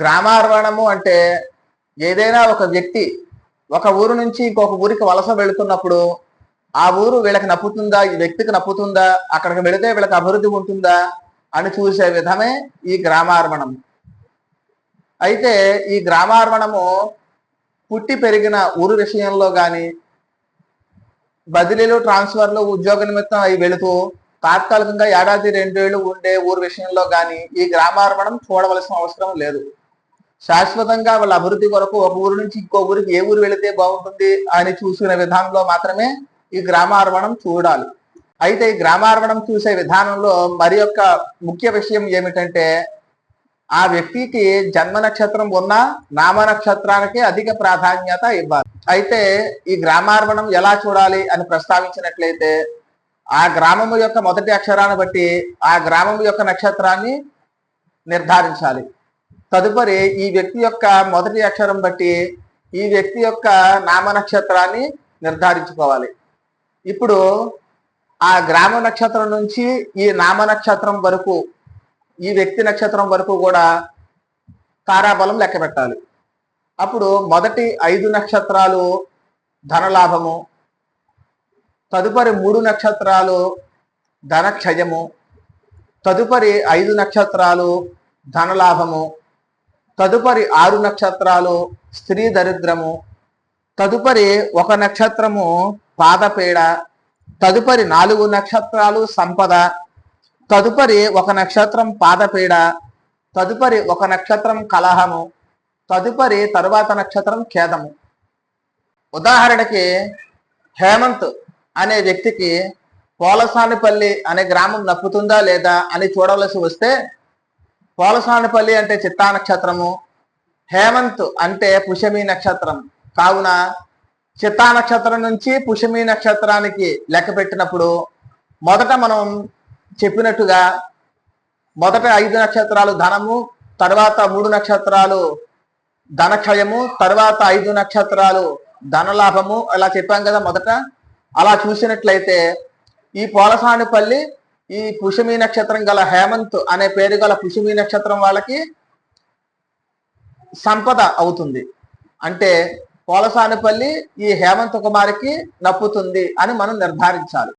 గ్రామార్వణము అంటే ఏదైనా ఒక వ్యక్తి ఒక ఊరు నుంచి ఇంకొక ఊరికి వలస వెళుతున్నప్పుడు ఆ ఊరు వీళ్ళకి నప్పుతుందా, ఈ వ్యక్తికి నప్పుతుందా, అక్కడికి వెళితే వీళ్ళకి అభివృద్ధి ఉంటుందా అని చూసే విధమే ఈ గ్రామార్వణం. అయితే ఈ గ్రామార్వణము పుట్టి పెరిగిన ఊరు విషయంలో కానీ, బదిలీలు ట్రాన్స్ఫర్లు ఉద్యోగ నిమిత్తం అవి వెళుతూ తాత్కాలికంగా ఏడాది 2 ఏళ్ళు ఉండే ఊరు విషయంలో కానీ ఈ గ్రామార్వణం చూడవలసిన అవసరం లేదు. శాశ్వతంగా వాళ్ళ అభివృద్ధి కొరకు ఒక ఊరు నుంచి ఇంకో ఊరికి ఏ ఊరు వెళితే బాగుంటుంది అని చూసుకునే విధానంలో మాత్రమే ఈ గ్రామార్వణం చూడాలి. అయితే ఈ గ్రామార్వణం చూసే విధానంలో మరి యొక్క ముఖ్య విషయం ఏమిటంటే ఆ వ్యక్తికి జన్మ నక్షత్రం ఉన్నా నామ నక్షత్రానికి అధిక ప్రాధాన్యత ఇవ్వాలి. అయితే ఈ గ్రామార్వణం ఎలా చూడాలి అని ప్రస్తావించినట్లయితే ఆ గ్రామము యొక్క మొదటి అక్షరాన్ని బట్టి ఆ గ్రామము యొక్క నక్షత్రాన్ని నిర్ధారించాలి. తదుపరి ఈ వ్యక్తి యొక్క మొదటి అక్షరం బట్టి ఈ వ్యక్తి యొక్క నామ నక్షత్రాన్ని నిర్ధారించుకోవాలి. ఇప్పుడు ఆ గ్రామ నక్షత్రం నుంచి ఈ నామ నక్షత్రం వరకు ఈ వ్యక్తి నక్షత్రం వరకు కూడా తారాబలం లెక్క పెట్టాలి. అప్పుడు మొదటి 5 నక్షత్రాలు ధనలాభము, తదుపరి 3 నక్షత్రాలు ధనక్షయము, తదుపరి 5 నక్షత్రాలు ధనలాభము, తదుపరి 6 నక్షత్రాలు స్త్రీ దరిద్రము, తదుపరి 1 నక్షత్రము పాదపీడ, తదుపరి 4 నక్షత్రాలు సంపద, తదుపరి 1 నక్షత్రం పాదపీడ, తదుపరి 1 నక్షత్రం కలహము, తదుపరి తరువాత నక్షత్రం ఖేదము. ఉదాహరణకి హేమంత్ అనే వ్యక్తికి పోలసానిపల్లి అనే గ్రామం నప్పుతుందా లేదా అని చూడవలసి వస్తే పోలసానిపల్లి అంటే చిత్తా నక్షత్రము, హేమంత్ అంటే పుష్యమి నక్షత్రం కావున చిత్తా నక్షత్రం నుంచి పుష్యమి నక్షత్రానికి లెక్క పెట్టినప్పుడు మొదట మనం చెప్పినట్టుగా మొదట 5 నక్షత్రాలు ధనము, తర్వాత 3 నక్షత్రాలు ధనక్షయము, తర్వాత 5 నక్షత్రాలు ధనలాభము అలా చెప్పాం కదా మొదట. అలా చూసినట్లయితే ఈ పోలసానిపల్లి ఈ పుష్యమి నక్షత్రం గల హేమంత్ అనే పేరు గల పుష్యమి నక్షత్రం వాళ్ళకి సంపద అవుతుంది. అంటే పోలసానిపల్లి ఈ హేమంత్ కుమారికి నప్పుతుంది అని మనం నిర్ధారించాలి.